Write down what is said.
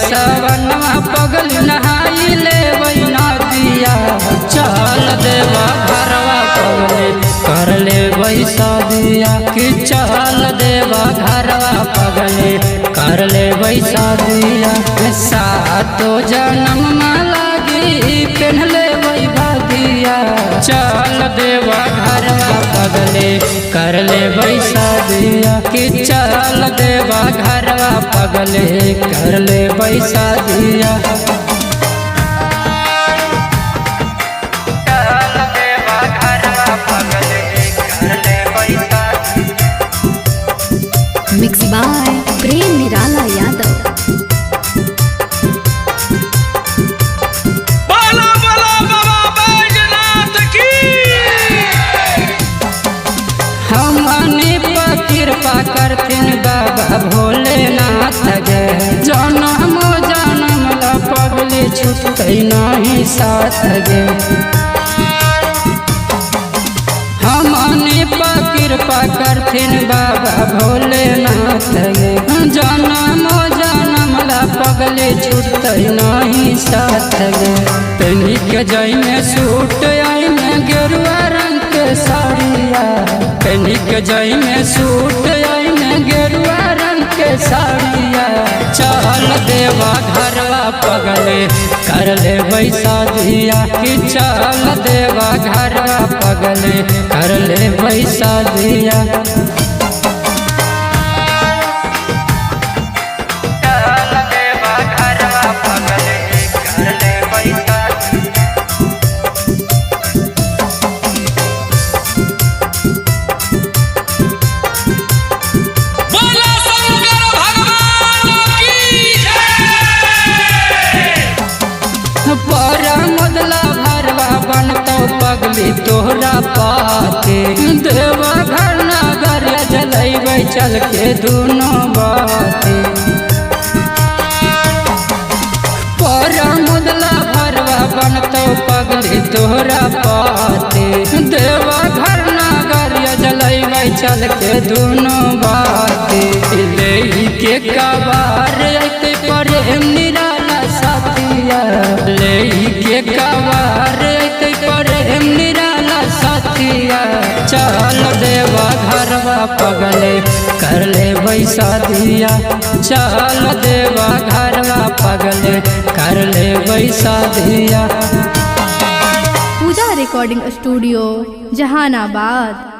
सवनवा पगल नहाई ले नदिया चल देवा घरवा पगले कर ले शादिया कि चल देवा घरवा पगले कर ले शादिया सातो जन्म में लागी पहनले भागिया चल देवा घरवा पगले कर ले शादिया कि चल देवा घरवा पगले कर ले शादिया मिक्स बाय प्रेम निराला यादव। बोला बोला बाबा बैजनाथ की। हमने पर कृपा करथिन बाबा भोलेनाथ गे जन्म जन्म ला पगले छूटते नहीं साथ गे हमने पर कृपा करथिन बाबा भोलेनाथ गे जन्म जन्म ला पगले छूटते नहीं साथ गे तनी के जई में सूट आई में गेरुआ रंग के साड़िया तनी के जई में सूट आई में गेरुआ रंग के साड़िया चल देवा घरवा पगले कर ले शादिया कि चल देवा घरवा पगले कर ले शादिया पगली तोहरा पाते देवा घर नगर जलैबै चल के दोनों बाते परा मुदला भरवा बनतो पगली तोहरा पाते देवा घर नगर जलैबै चल के दोनों बाते ले के कबार अते प्रेम निराला साथिया ले के कबार अते प्रेम निराला साथिया चल देवा घरवा पगले कर ले शादिया चल देवा घरवा पगले कर ले शादिया। पूजा रिकॉर्डिंग स्टूडियो जहानाबाद।